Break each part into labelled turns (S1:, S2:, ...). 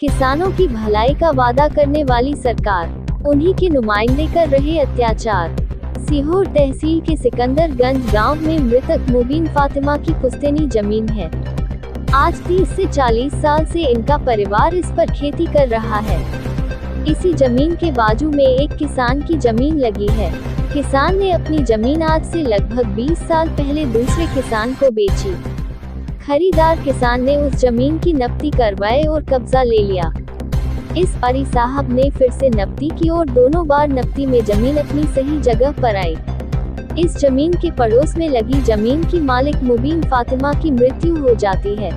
S1: किसानों की भलाई का वादा करने वाली सरकार, उन्हीं के नुमाइंदे कर रहे अत्याचार। सीहोर तहसील के सिकंदरगंज गांव में मृतक मुबीन फातिमा की पुश्तैनी जमीन है। आज 30 से 40 साल से इनका परिवार इस पर खेती कर रहा है। इसी जमीन के बाजू में एक किसान की जमीन लगी है। किसान ने अपनी जमीन आज से लगभग 20 साल पहले दूसरे किसान को बेची। खरीदार किसान ने उस जमीन की नब्ती करवाए और कब्जा ले लिया। इस बारी साहब ने फिर से नब्ती की और दोनों बार नब्ती में जमीन अपनी सही जगह पर आई। इस जमीन के पड़ोस में लगी जमीन की मालिक मुबीन फातिमा की मृत्यु हो जाती है।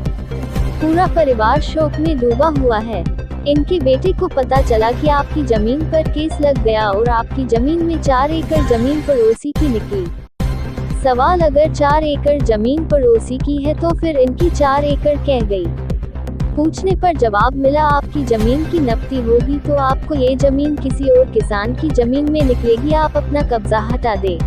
S1: पूरा परिवार शोक में डूबा हुआ है। इनके बेटे को पता चला कि आपकी जमीन पर केस लग गया और आपकी जमीन में 4 एकड़ जमीन पड़ोसी की निकली। सवाल, अगर 4 एकड़ जमीन पड़ोसी की है तो फिर इनकी 4 एकड़ कह गई? पूछने पर जवाब मिला, आपकी जमीन की नब्ती होगी तो आपको ये जमीन किसी और किसान की जमीन में निकलेगी, आप अपना कब्जा हटा दे।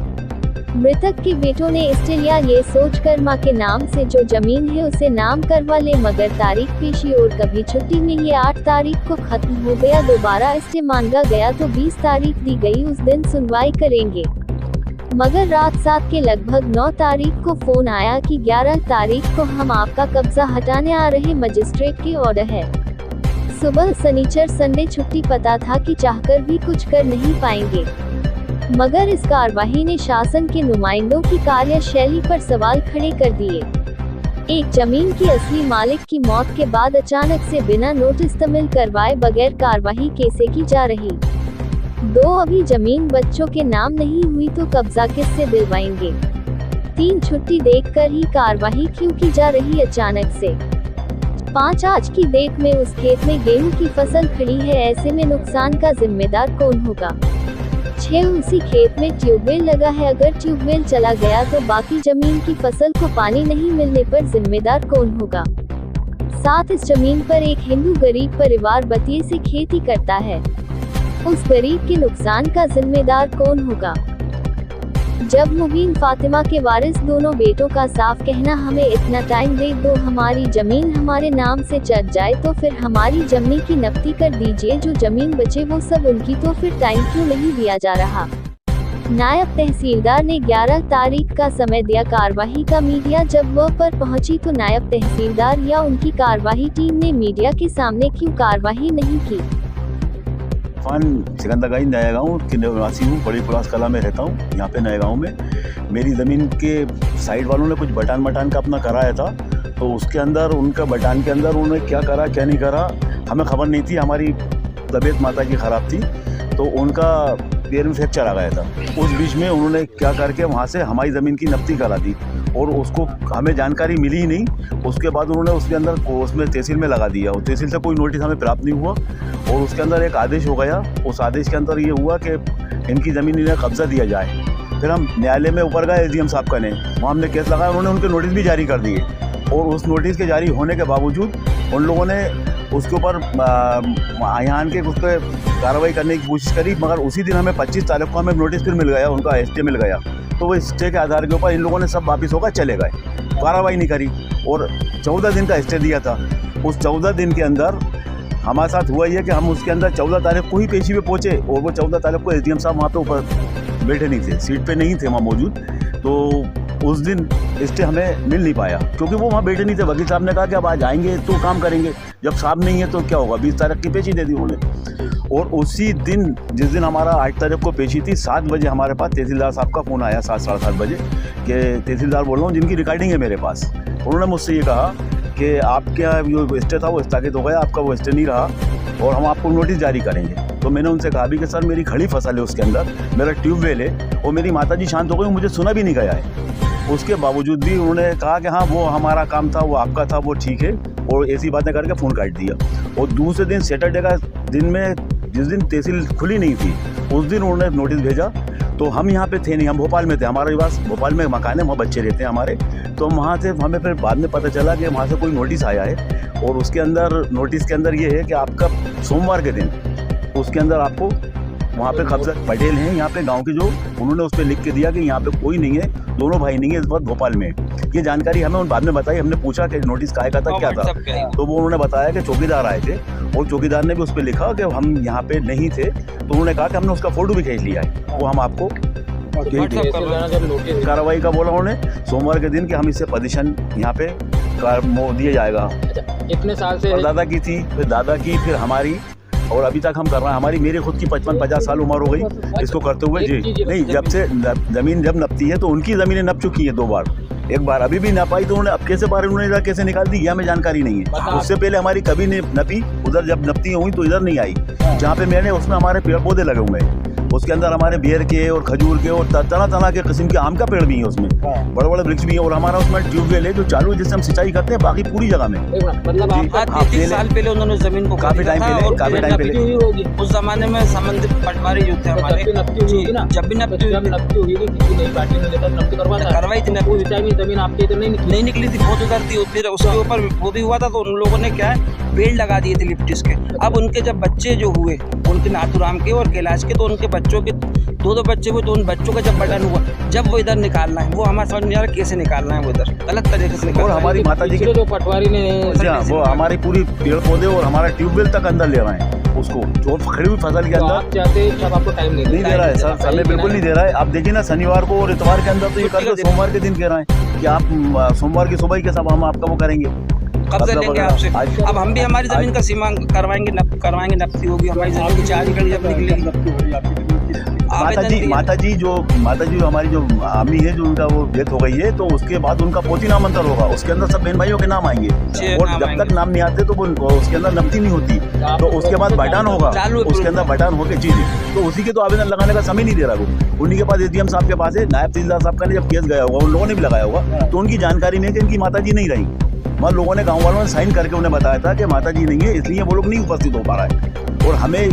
S1: मृतक के बेटों ने स्टे लिया, ये सोचकर मां के नाम से जो जमीन है उसे नाम करवा ले, मगर तारीख पेशी और कभी छुट्टी में ये 8 तारीख को खत्म हो गया। दोबारा स्टे मांगा गया तो 20 तारीख दी गई, उस दिन सुनवाई करेंगे। मगर रात 7 के लगभग 9 तारीख को फोन आया कि 11 तारीख को हम आपका कब्जा हटाने आ रहे, मजिस्ट्रेट की ऑर्डर है। सुबह शनिचर संडे छुट्टी, पता था कि चाहकर भी कुछ कर नहीं पाएंगे। मगर इस कार्यवाही ने शासन के नुमाइंदों की कार्यशैली पर सवाल खड़े कर दिए। एक जमीन की असली मालिक की मौत के बाद अचानक से बिना नोटिस तमिल करवाए बगैर कार्यवाही कैसे की जा रही? 2, अभी जमीन बच्चों के नाम नहीं हुई तो कब्जा किससे दिलवाएंगे? 3, छुट्टी देखकर ही कार्यवाही क्यों की जा रही अचानक से? 5, आज की डेट में उस खेत में गेहूं की फसल खड़ी है, ऐसे में नुकसान का जिम्मेदार कौन होगा? 6, उसी खेत में ट्यूबवेल लगा है, अगर ट्यूबवेल चला गया तो बाकी जमीन की फसल को पानी नहीं मिलने पर जिम्मेदार कौन होगा? 7, इस जमीन पर एक हिंदू गरीब परिवार बतिये से खेती करता है, उस गरीब के नुकसान का जिम्मेदार कौन होगा? जब मुबीन फातिमा के वारिस दोनों बेटों का साफ कहना, हमें इतना टाइम दे दो, हमारी जमीन हमारे नाम से चढ़ जाए तो फिर हमारी जमीन की नब्ती कर दीजिए, जो जमीन बचे वो सब उनकी, तो फिर टाइम क्यों नहीं दिया जा रहा? नायब तहसीलदार ने 11 तारीख का समय दिया कार्यवाही का। मीडिया जब वह पर पहुंची तो नायब तहसीलदार या उनकी कार्यवाही टीम ने मीडिया के सामने क्यों कार्यवाही नहीं की?
S2: सिकंदरगंज नया गाँव के निवासी हूँ, बड़ी पुरास कला में रहता हूँ। यहाँ पे नए गाँव में मेरी ज़मीन के साइड वालों ने कुछ बटान का अपना कराया था, तो उसके अंदर उनका बटान के अंदर उन्होंने क्या करा क्या नहीं करा हमें खबर नहीं थी। हमारी तबीयत माता की ख़राब थी तो उनका पैर में फ्रैक्चर आ गया था। उस बीच में उन्होंने क्या करके वहाँ से हमारी ज़मीन की नब्ती करा दी और उसको हमें जानकारी मिली ही नहीं। उसके बाद उन्होंने उसके अंदर उसमें तहसील में लगा दिया और तहसील से कोई नोटिस हमें प्राप्त नहीं हुआ और उसके अंदर एक आदेश हो गया। उस आदेश के अंदर ये हुआ कि इनकी ज़मीन इन्हें कब्जा दिया जाए। फिर हम न्यायालय में ऊपर गए, SDM साहब का ने वहाँ हमने केस लगाया, उन्होंने उनके नोटिस भी जारी कर दिए और उस नोटिस के जारी होने के बावजूद उन लोगों ने उसके ऊपर यहाँ के उस पर कार्रवाई करने की कोशिश करी, मगर उसी दिन हमें 25 तारीख को हमें नोटिस फिर मिल गया, उनका स्टे मिल गया। तो वो स्टे के आधार के ऊपर इन लोगों ने सब वापिस होकर चले गए, कार्रवाई नहीं करी और 14 दिन का स्टे दिया था। उस 14 दिन के अंदर हमारे साथ हुआ ये कि हम उसके अंदर 14 तारीख को ही पेशी पे पहुँचे और वो 14 तारीख को SDM साहब वहाँ पे ऊपर बैठे नहीं थे, सीट पे नहीं थे वहाँ मौजूद। तो उस दिन स्टे हमें मिल नहीं पाया क्योंकि वो वहाँ बैठे नहीं थे। वकील साहब ने कहा कि अब आज आएंगे तो काम करेंगे, जब साहब नहीं है तो क्या होगा। 20 तारीख की पेशी दे दी उन्होंने और उसी दिन जिस दिन हमारा 8 तारीख को पेशी थी, 7 बजे हमारे पास तहसीलदार साहब का फ़ोन आया, 7 साढ़े 7 बजे, कि तहसीलदार बोल रहा हूँ जिनकी रिकॉर्डिंग है मेरे पास। उन्होंने मुझसे ये कहा कि आपके यहाँ जो स्टे था वो स्थगित हो गया, आपका वो स्टे नहीं रहा और हम आपको नोटिस जारी करेंगे। तो मैंने उनसे कहा भी कि सर मेरी खड़ी फसल है, उसके अंदर मेरा ट्यूबवेल है और मेरी माताजी शांत हो गई, मुझे सुना भी नहीं गया है। उसके बावजूद भी उन्होंने कहा कि हाँ वो हमारा काम था, वो आपका था, वो ठीक है, और ऐसी बातें करके फ़ोन काट दिया। और दूसरे दिन सैटरडे का दिन में, जिस दिन तहसील खुली नहीं थी, उस दिन उन्होंने नोटिस भेजा। तो हम यहाँ पे थे नहीं, हम भोपाल में थे, हमारे पास भोपाल में मकान है, वहाँ बच्चे रहते हैं हमारे। तो वहाँ से हमें फिर बाद में पता चला कि वहाँ से कोई नोटिस आया है और उसके अंदर नोटिस के अंदर ये है कि आपका सोमवार के दिन उसके अंदर आपको वहाँ पे कब्जा पटेल हैं यहाँ पे गांव के जो, उन्होंने उस पर लिख के दिया कि यहाँ पे कोई नहीं है, दोनों भाई नहीं है, इस वक्त भोपाल में। ये जानकारी हमें बाद में बताई, हमने पूछा कि नोटिस काहे का था, क्या था, तो वो उन्होंने बताया कि चौकीदार आए थे और चौकीदार ने भी उस पर लिखा कि हम यहाँ पे नहीं थे, तो उन्होंने कहा कि हमने उसका फोटो भी खींच लिया है, वो हम आपको कार्रवाई का बोला उन्होंने सोमवार के दिन कि हम इससे पोजीशन यहाँ पे दिया जाएगा।
S3: इतने साल से
S2: दादा की थी, फिर दादा की, फिर हमारी, और अभी तक हम कर रहे हैं। हमारी मेरी खुद की 55-50 साल उम्र हो गई इसको करते हुए जी। नहीं, जब से जमीन जब नपती है तो उनकी ज़मीनें नप चुकी हैं 2 बार, एक बार अभी भी नपाई, तो उन्होंने अब कैसे बार उन्होंने कैसे निकाल दी, यह हमें जानकारी नहीं है। उससे पहले हमारी कभी नहीं नपी, उधर जब नपती हुई तो इधर नहीं आई, जहाँ पे मैंने उसमें हमारे पेड़ पौधे लगे हुए हैं, उसके अंदर हमारे बेर के और खजूर के और तरह तरह के किस्म के आम का पेड़ भी है, उसमें बड़े बड़े वृक्ष भी है, और हमारा उसमें ट्यूबवेल है जो चालू है जिससे हम सिंचाई करते हैं, बाकी पूरी जगह में।
S3: मतलब
S4: 30 साल पहले उन्होंने जमीन को
S2: काफी टाइम पहले
S4: उस जमाने में संबंधित पटवारी जो थे हमारे, जब भी नपती कार्रवाई थी,
S3: जमीन आपके इधर
S4: नहीं निकली थी, बहुत उधर थी, फिर उसके ऊपर वो भी हुआ था, तो उन लोगों ने क्या है पेड़ लगा दिए थे लिप्टिस के। अब उनके जब बच्चे जो हुए उनके नाथुराम के और कैलाश के, तो उनके बच्चों के 2 बच्चे हुए, तो उन बच्चों का जब बटन हुआ, जब वो इधर निकालना है, वो हमारे समझ नहीं आ रहा कैसे निकालना है, वो इधर गलत तरीके से
S2: और हमारी माता जी के
S3: जो पटवारी ने
S2: वो हमारी पूरी पेड़ पौधे और हमारा ट्यूबवेल तक अंदर ले रहे हैं उसको, जो खड़ी हुई फसल के अंदर।
S3: आप चाहते हैं आपको टाइम नहीं
S2: दे रहा है सर, समय बिल्कुल नहीं दे रहा है। आप देखिए ना, शनिवार को और इतवार के अंदर तो ये करके सोमवार के दिन कह रहे हैं कि आप सोमवार की सुबह के सब हम आपका वो करेंगे,
S4: कब्जा लेंगे आपसे। अब हम भी हमारी जमीन का सीमा करवाएंगे, नपती होगी, हमारी जमीन की 4 एकड़ जब निकलेगी।
S2: माता जी जो हमारी जो अम्मी है, जो उनका वो डेथ हो गई है, तो उसके बाद उनका पोती नामांतर होगा, उसके अंदर सब बहन भाइयों के नाम आएंगे, और जब तक नाम नहीं आते तो वो उसके अंदर नपती नहीं होती, तो उसके बाद बटान होगा, उसके अंदर बटान होके जी, तो उसी के तो आवेदन लगाने का समय नहीं दे रहा वो। उन्हीं के पास एडीएम साहब के पास है, नायब तहसीलदार साहब का ने जब केस गया होगा, उन लोगों ने भी लगाया होगा, तो उनकी जानकारी नहीं है कि इनकी माता जी नहीं रही, मगर लोगों ने, गाँव वालों ने साइन करके उन्हें बताया था कि माता जी नहीं है, इसलिए वो लोग नहीं उपस्थित हो पा रहा है। और हमें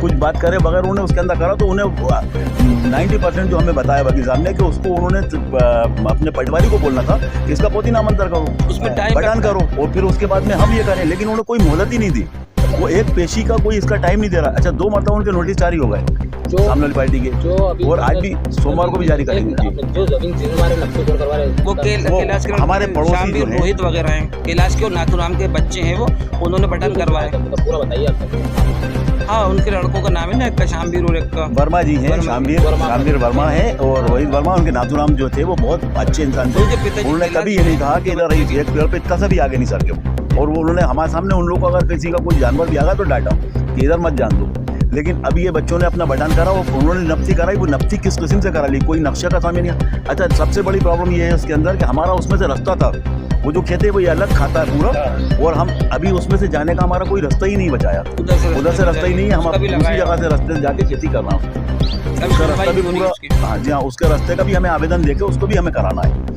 S2: कुछ बात करे बगैर उन्होंने उसके अंदर करा, तो उन्हें 90% जो हमें बताया वकील साहब ने कि उसको उन्होंने अपने पटवारी को बोलना था कि इसका पोती नामांतर करो, उसमें बटान करो, और फिर उसके बाद में हम ये करें, लेकिन उन्होंने कोई मोहलत ही नहीं दी, वो एक पेशी का कोई इसका टाइम नहीं दे रहा। अच्छा, 2 मरतबा उनके नोटिस जारी हो गए सामने वाली पार्टी के, और आज भी सोमवार को भी जारी करेंगे।
S3: जो जमीन करवा रहे
S4: वो कैलाश के
S2: हमारे पड़ोसी जो हैं,
S4: रोहित वगैरह हैं, कैलाश के और नाथुराम के बच्चे हैं, वो उन्होंने बटन करवाया।
S3: पूरा बताइए आप।
S4: हाँ, उनके लड़कों का नाम है ना, एक का शामवीर और एक का
S2: वर्मा जी हैं, शामवीर वर्मा है और रोहित वर्मा। उनके नाथुराम जो थे वो बहुत अच्छे इंसान थे, उन्होंने कभी ये नहीं कहा कि इधर एक पेड़ पे इतना सा भी आगे नहीं सर के, और वो उन्होंने हमारे सामने उन लोगों को अगर किसी का कोई जानवर भी आ गया तो डांटा कि इधर मत जान दो। लेकिन अभी ये बच्चों ने अपना बटान करा, वो उन्होंने नपती कराई, वो नपती किस किस्म से करा ली, कोई नक्शे का सामने नहीं। अच्छा, सबसे बड़ी प्रॉब्लम ये है उसके अंदर कि हमारा उसमें से रास्ता था, वो जो खेत है वो ये अलग खाता है पूरा, और हम अभी उसमें से जाने का हमारा कोई रास्ता ही नहीं बचाया, उधर से रास्ता ही नहीं है, हम दूसरी जगह से रास्ते से जाके खेती करना है, उसका रास्ता भी पूरा, हाँ जी हाँ, उसके रास्ते का भी हमें आवेदन देके उसको भी हमें कराना है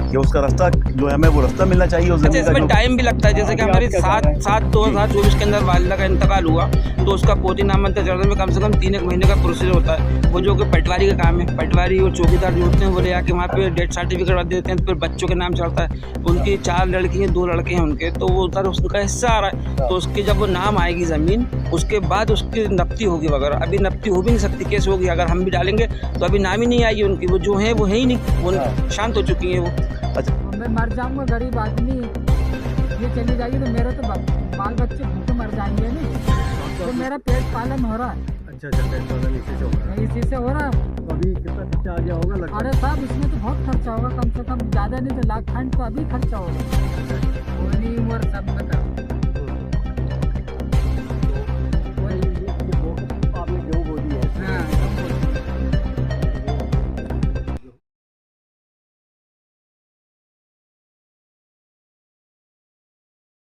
S2: कि उसका रास्ता जो हमें वो रास्ता मिलना चाहिए उस जमीन का।
S4: इसमें टाइम भी लगता है, जैसे कि हमारी 7/7/2024 के अंदर वालिदा का इंतकाल हुआ, तो उसका पोती नामांतर चढ़ने में कम से कम 3 महीने का प्रोसीजर होता है। वो जो कि पटवारी का काम है, पटवारी और चौकीदार जो होते हैं वो ले आके वहाँ पे डेथ सर्टिफिकेट देते हैं, तो फिर बच्चों के नाम चढ़ता है, उनकी 4 लड़की हैं, 2 लड़के हैं उनके, तो वो उधर उसका हिस्सा आ रहा है, तो उसकी जब वो नाम आएगी ज़मीन, उसके बाद उसकी नपती होगी वगैरह। अभी नपती हो भी नहीं सकती, कैसे होगी, अगर हम भी डालेंगे तो अभी नाम ही नहीं आएगी उनकी, वो जो है वो है ही नहीं, वो शांत हो चुकी है वो।
S2: अच्छा,
S5: मैं मर जाऊंगा, गरीब आदमी ये चली जाएगी तो मेरे तो बाल बच्चे भूखे मर जाएंगे नहीं, तो मेरा पेट पालन हो रहा है।
S6: अच्छा, पेट पालन
S5: इसी से हो रहा है।
S6: अभी कितना खर्चा आ गया होगा लगभग?
S5: अरे साहब, इसमें तो बहुत खर्चा होगा, कम से कम ज़्यादा नहीं तो 1,00,000 खंड तो अभी खर्चा होगा, पूरी उम्र सब में